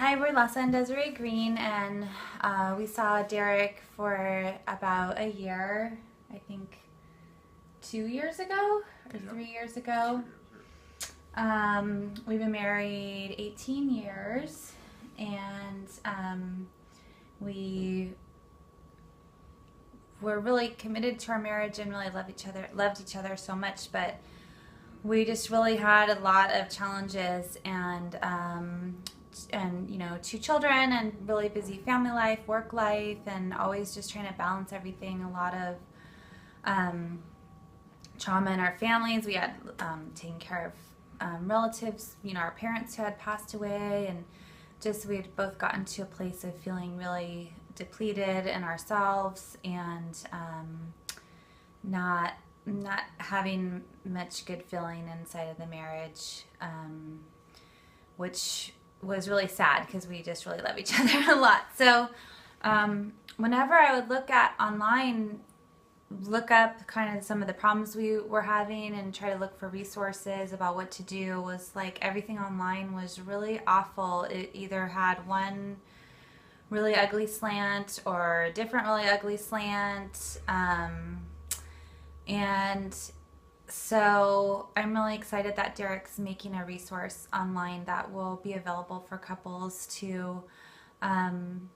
Hi, we're Lasse and Desiree Green, and we saw Derek for about a year, I think 2 years ago or 3 years ago. We've been married 18 years, and we were really committed to our marriage and really loved each other so much, but we just really had a lot of challenges and 2 children and really busy family life, work life, and always just trying to balance everything. A lot of trauma in our families. We had taken care of relatives, our parents who had passed away, and just we had both gotten to a place of feeling really depleted in ourselves and not having much good feeling inside of the marriage, which was really sad because we just really love each other a lot. So whenever I would look up kind of some of the problems we were having and try to look for resources about what to do, was like everything online was really awful. It either had one really ugly slant or a different really ugly slant. And so I'm really excited that Derek's making a resource online that will be available for couples to, in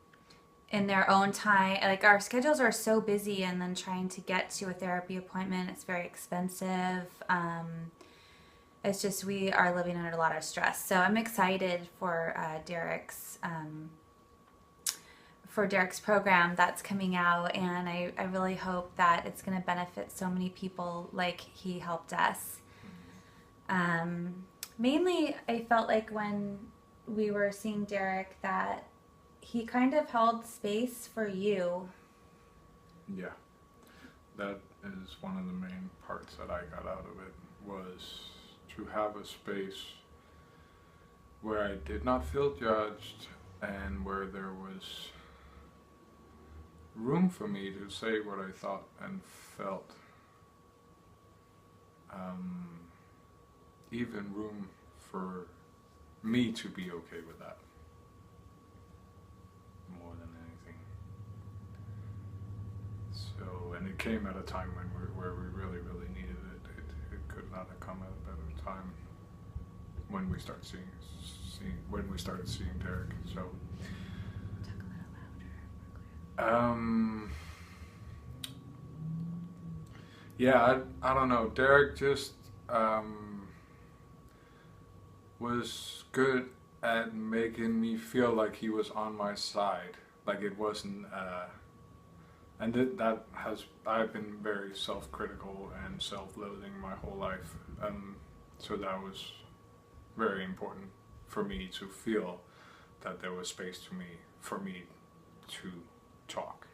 their own time. Like, our schedules are so busy, and then trying to get to a therapy appointment, it's very expensive. It's just, we are living under a lot of stress. So I'm excited for Derek's program that's coming out, and I really hope that it's going to benefit so many people like he helped us. Mainly, I felt like when we were seeing Derek that he kind of held space for you. Yeah, that is one of the main parts that I got out of it, was to have a space where I did not feel judged and where there was room for me to say what I thought and felt. Even room for me to be okay with that, more than anything. So, and it came at a time where we really, really needed it. It could not have come at a better time when we started seeing Derek. So. Talk a little louder. Yeah, I don't know. Derek just was good at making me feel like he was on my side. Like it wasn't, and I've been very self-critical and self-loathing my whole life. So that was very important for me to feel that there was space for me to talk.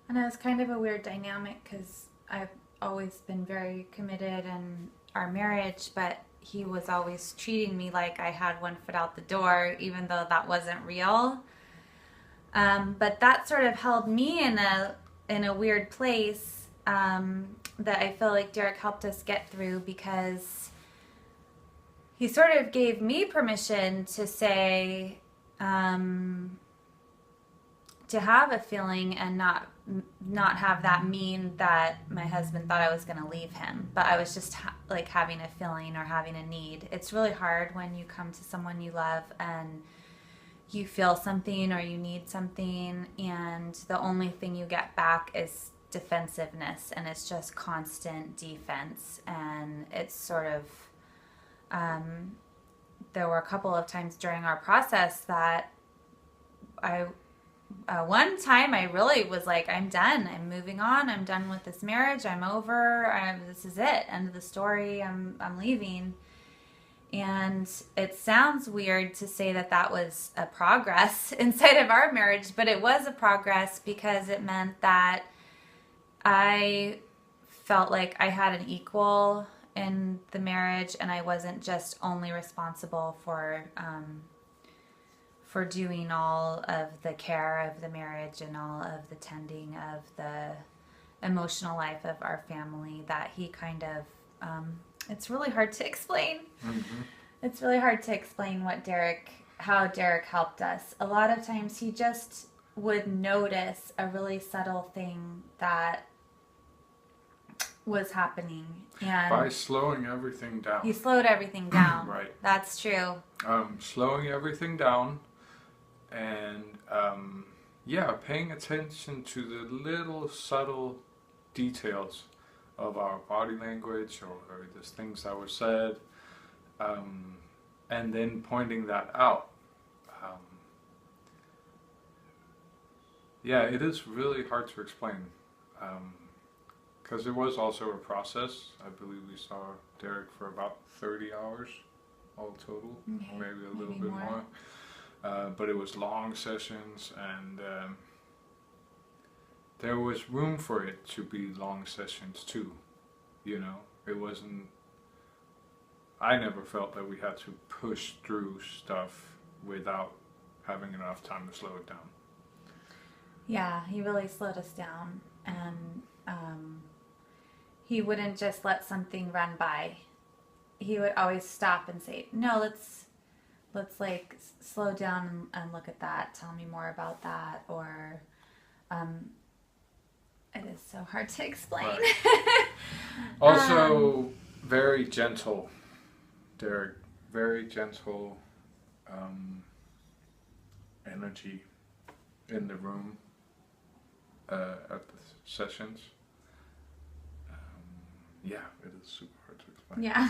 And it was kind of a weird dynamic because I've always been very committed in our marriage, but he was always treating me like I had one foot out the door, even though that wasn't real. But that sort of held me in a weird place, that I feel like Derek helped us get through, because he sort of gave me permission to say, to have a feeling and not have that mean that my husband thought I was going to leave him, but I was just like having a feeling or having a need. It's really hard when you come to someone you love and you feel something or you need something, and the only thing you get back is defensiveness, and it's just constant defense. And it's sort of, there were a couple of times during our process that one time I really was like, I'm done. I'm moving on. I'm done with this marriage. I'm over. This is it. End of the story. I'm leaving. And it sounds weird to say that was a progress inside of our marriage, but it was a progress because it meant that I felt like I had an equal in the marriage, and I wasn't just only responsible for doing all of the care of the marriage and all of the tending of the emotional life of our family. That he kind of, it's really hard to explain. Mm-hmm. It's really hard to explain how Derek helped us. A lot of times he just would notice a really subtle thing that was happening, By and slowing everything down. he slowed everything down. Right. That's true. Slowing everything down and paying attention to the little subtle details of our body language or the things that were said, and then pointing that out. It is really hard to explain. Because it was also a process. I believe we saw Derek for about 30 hours all total, maybe a little bit more. But it was long sessions, and there was room for it to be long sessions too. You know, it wasn't. I never felt that we had to push through stuff without having enough time to slow it down. Yeah, he really slowed us down, and he wouldn't just let something run by. He would always stop and say, "No, let's like slow down and look at that. Tell me more about that." Or, it is so hard to explain. Right. Also, very gentle, Derek. Very gentle energy in the room at the sessions. It is super hard to explain. Yeah.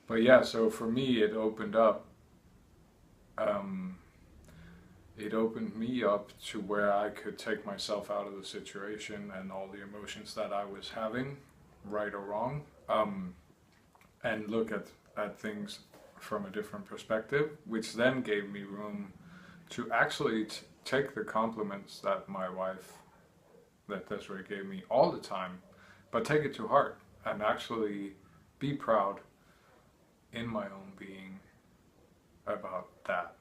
But yeah, so for me, it opened up. It opened me up to where I could take myself out of the situation and all the emotions that I was having, right or wrong, and look at things from a different perspective, which then gave me room to actually take the compliments that my wife, that Desiree gave me all the time, but take it to heart and actually be proud in my own being about that.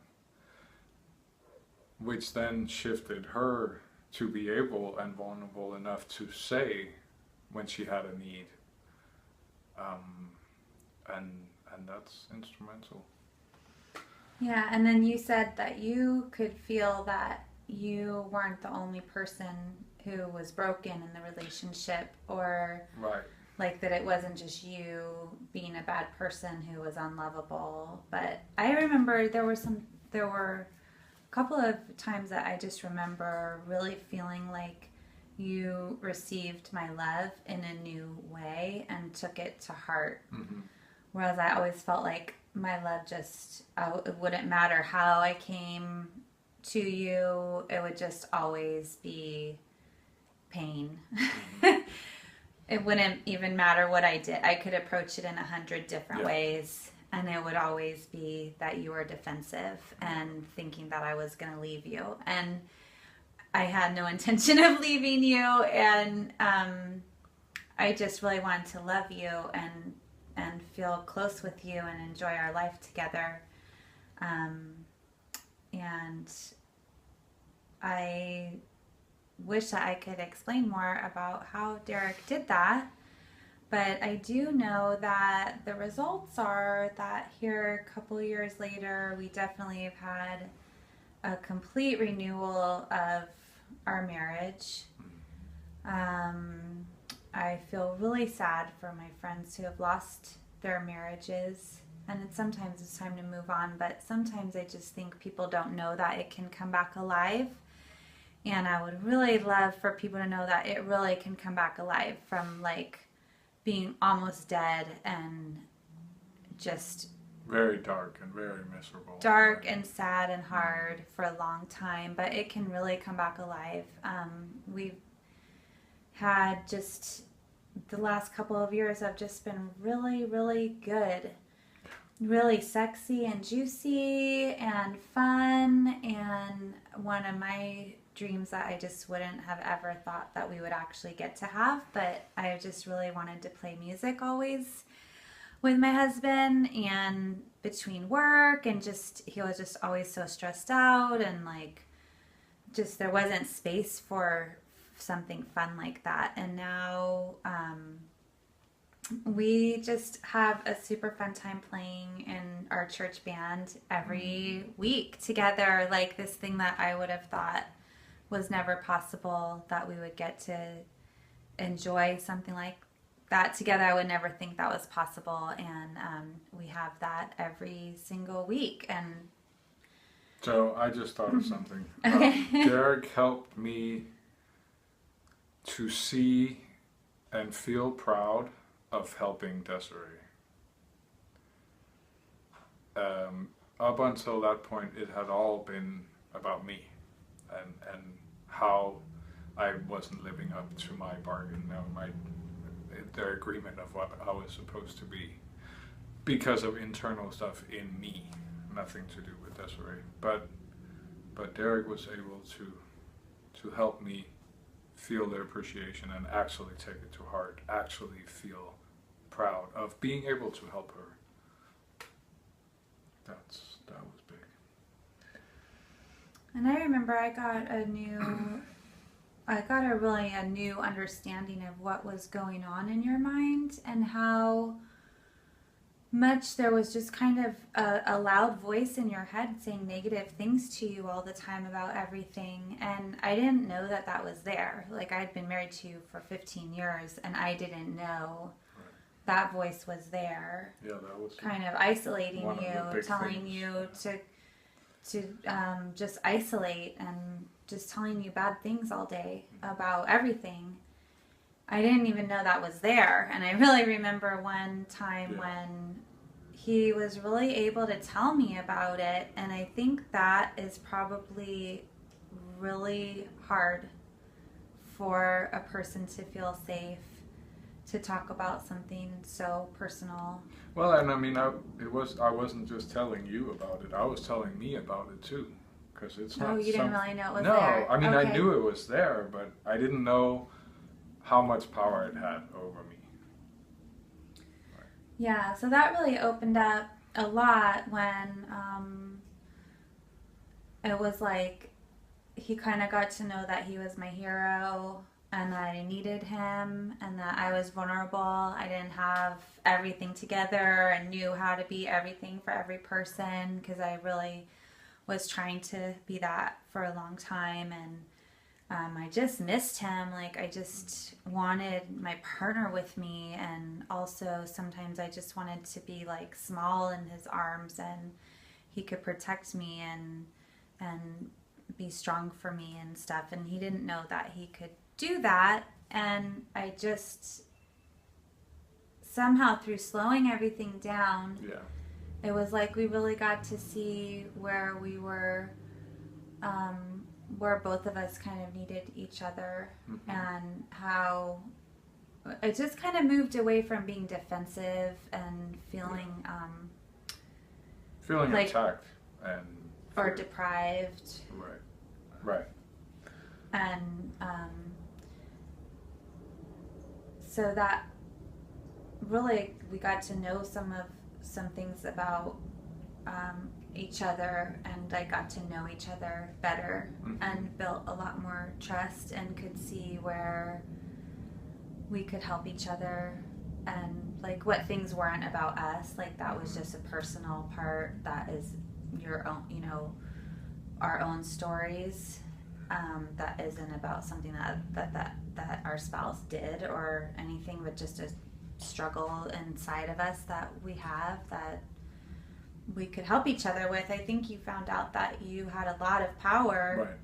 Which then shifted her to be able and vulnerable enough to say when she had a need. And that's instrumental. Yeah, and then you said that you could feel that you weren't the only person who was broken in the relationship, or right. Like that it wasn't just you being a bad person who was unlovable. But I remember there were a couple of times that I just remember really feeling like you received my love in a new way and took it to heart. Mm-hmm. Whereas I always felt like my love it wouldn't matter how I came to you, it would just always be pain. Mm-hmm. It wouldn't even matter what I did. I could approach it in 100 different ways, and it would always be that you were defensive and thinking that I was going to leave you. And I had no intention of leaving you, and I just really wanted to love you and feel close with you and enjoy our life together. And I wish that I could explain more about how Derek did that, but I do know that the results are that here a couple years later, we definitely have had a complete renewal of our marriage. I feel really sad for my friends who have lost their marriages, and sometimes it's time to move on, but sometimes I just think people don't know that it can come back alive. And I would really love for people to know that it really can come back alive from like being almost dead and just very dark and very miserable. Dark and sad and hard for a long time, but it can really come back alive. We've had just the last couple of years have just been really, really good. Really sexy and juicy and fun, and one of my dreams that I just wouldn't have ever thought that we would actually get to have, but I just really wanted to play music always with my husband, and between work and he was just always so stressed out, and like just there wasn't space for something fun like that. And now We just have a super fun time playing in our church band every week together. Like this thing that I would have thought was never possible, that we would get to enjoy something like that together. I would never think that was possible. And we have that every single week. And So I just thought of something. Okay. Derek helped me to see and feel proud of helping Desiree. Up until that point, it had all been about me and how I wasn't living up to my bargain, their agreement of what I was supposed to be, because of internal stuff in me, nothing to do with Desiree. But Derek was able to help me feel their appreciation and actually take it to heart, actually feel proud of being able to help her. That was big. And I remember I got a new understanding of what was going on in your mind and how much there was just kind of a loud voice in your head saying negative things to you all the time about everything. And I didn't know that that was there. Like, I'd been married to you for 15 years and I didn't know that voice was there. Yeah, that was kind of isolating you, telling things. you to just isolate and just telling you bad things all day about everything. I didn't even know that was there. And I really remember one time when he was really able to tell me about it. And I think that is probably really hard for a person to feel safe to talk about something so personal. Well, and I mean, I wasn't just telling you about it. I was telling me about it too, because it's not. Oh, you didn't really know it was no, there. No, I mean, okay. I knew it was there, but I didn't know how much power it had over me. Right. Yeah, so that really opened up a lot when it was like he kind of got to know that he was my hero and that I needed him and that I was vulnerable. I didn't have everything together and knew how to be everything for every person, because I really was trying to be that for a long time. And I just missed him. Like, I just wanted my partner with me. And also sometimes I just wanted to be like small in his arms and he could protect me and be strong for me and stuff. And he didn't know that he could do that. And I just somehow, through slowing everything down, it was like we really got to see where we were, where both of us kind of needed each other, and how it just kind of moved away from being defensive and feeling feeling like, attacked and or deprived. Right. And so that really, we got to know some things about each other, and I got to know each other better and built a lot more trust and could see where we could help each other, and like what things weren't about us. Like, that was just a personal part that is your own, our own stories. That isn't about something that our spouse did or anything, but just a struggle inside of us that we have that we could help each other with. I think you found out that you had a lot of power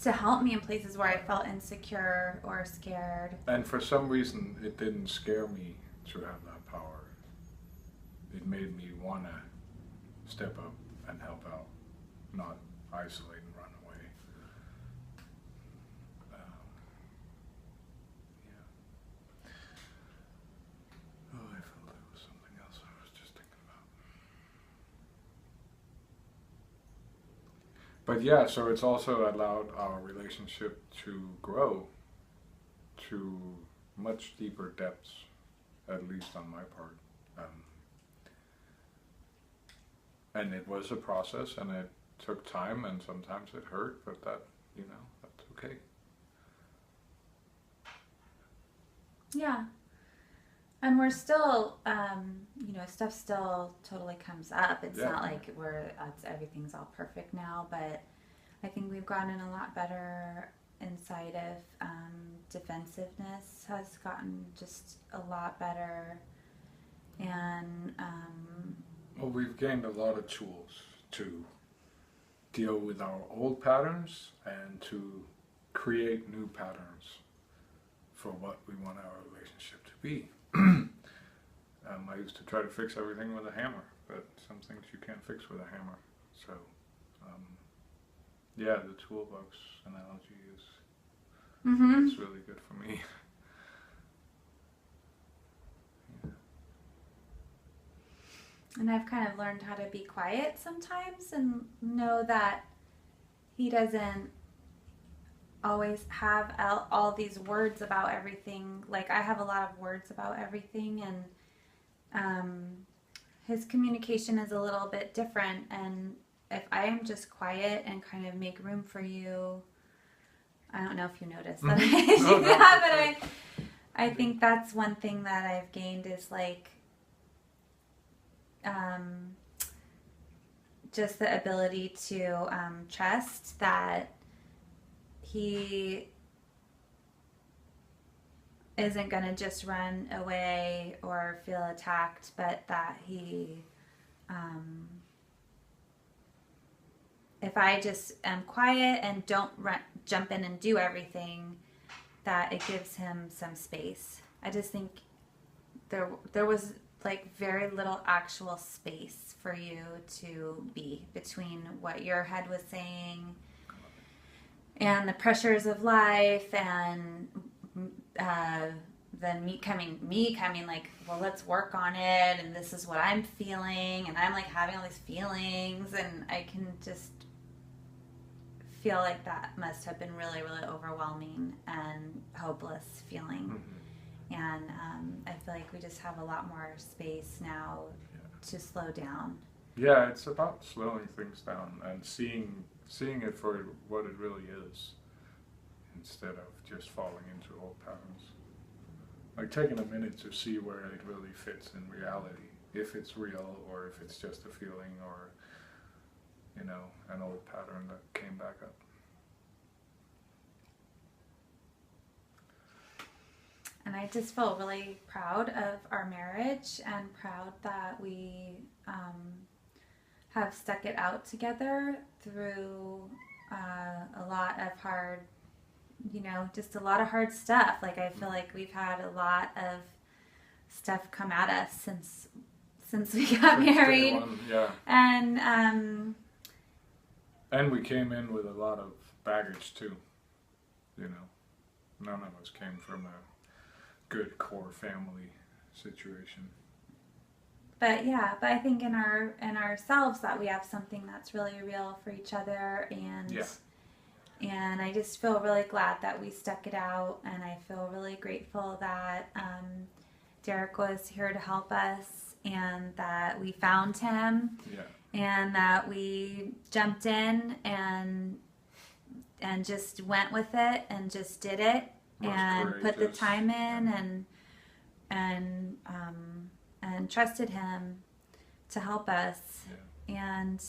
to help me in places where I felt insecure or scared. And for some reason, it didn't scare me to have that power. It made me want to step up and help out, not isolate and run away. Oh, I felt there was something else I was just thinking about. But yeah, so it's also allowed our relationship to grow to much deeper depths, at least on my part. And it was a process, and it took time, and sometimes it hurt, but that's okay. Yeah. And we're still, stuff still totally comes up. It's Yeah. not like everything's all perfect now, but I think we've gotten a lot better inside of defensiveness has gotten just a lot better. And, Well, we've gained a lot of tools to deal with our old patterns and to create new patterns for what we want our relationship to be. I used to try to fix everything with a hammer, but some things you can't fix with a hammer. So, yeah, the toolbox analogy is really good for me. Yeah. And I've kind of learned how to be quiet sometimes and know that he doesn't always have all these words about everything. Like, I have a lot of words about everything, and his communication is a little bit different. And if I am just quiet and kind of make room for you, I don't know if you noticed that I do that, but I think that's one thing that I've gained is like just the ability to trust that he isn't going to just run away or feel attacked, but that he, if I just am quiet and don't jump in and do everything, that it gives him some space. I just think there was like very little actual space for you to be between what your head was saying and the pressures of life, and then me coming like, well, let's work on it, and this is what I'm feeling, and I'm like having all these feelings, and I can just feel like that must have been really, really overwhelming and hopeless feeling. And I feel like we just have a lot more space now to slow down. Yeah, it's about slowing things down and seeing it for what it really is, instead of just falling into old patterns. Like taking a minute to see where it really fits in reality, if it's real or if it's just a feeling or, an old pattern that came back up. And I just feel really proud of our marriage and proud that we have stuck it out together through a lot of hard, just a lot of hard stuff. Like, I feel like we've had a lot of stuff come at us since we got married. Yeah. And we came in with a lot of baggage too. None of us came from a good core family situation. But I think in ourselves that we have something that's really real for each other, and I just feel really glad that we stuck it out, and I feel really grateful that Derek was here to help us, and that we found him, and that we jumped in and just went with it and just did it. And put the time in and trusted him to help us. And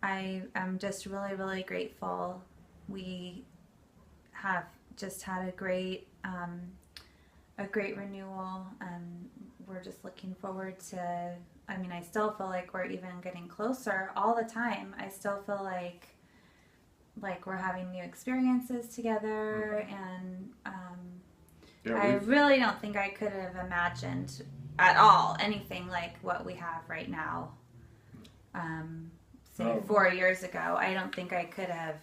I'm just really, really grateful. We have just had a great renewal, and we're just looking forward to, I still feel like we're even getting closer all the time. I still feel like we're having new experiences together, and I really don't think I could have imagined at all anything like what we have right now. 4 years ago, I don't think I could have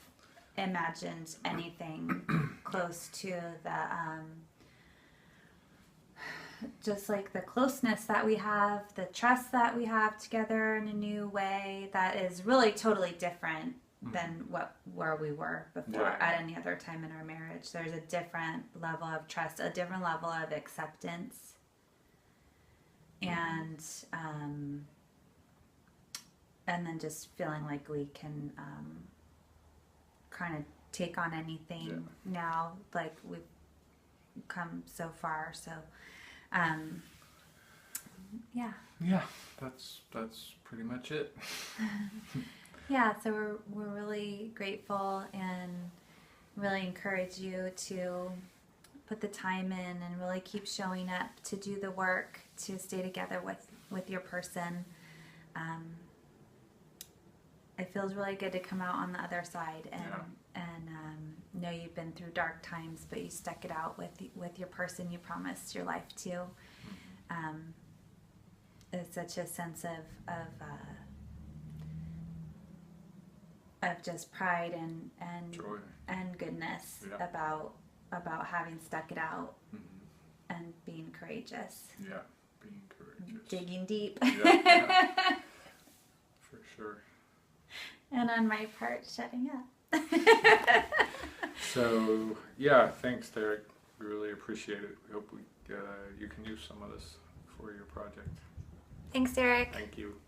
imagined anything close to the just like the closeness that we have, the trust that we have together in a new way that is really totally different than where we were before at any other time in our marriage. There's a different level of trust, a different level of acceptance, and then just feeling like we can kind of take on anything now. Like, we've come so far, so Yeah. Yeah, that's pretty much it. Yeah, so we're really grateful and really encourage you to put the time in and really keep showing up to do the work to stay together with your person. It feels really good to come out on the other side and know you've been through dark times, but you stuck it out with your person you promised your life to. It's such a sense of just pride and Joy and goodness about having stuck it out and being courageous. Yeah, being courageous. Digging deep. Yeah. For sure. And on my part, shutting up. So, yeah, thanks, Derek. We really appreciate it. We hope you can use some of this for your project. Thanks, Derek. Thank you.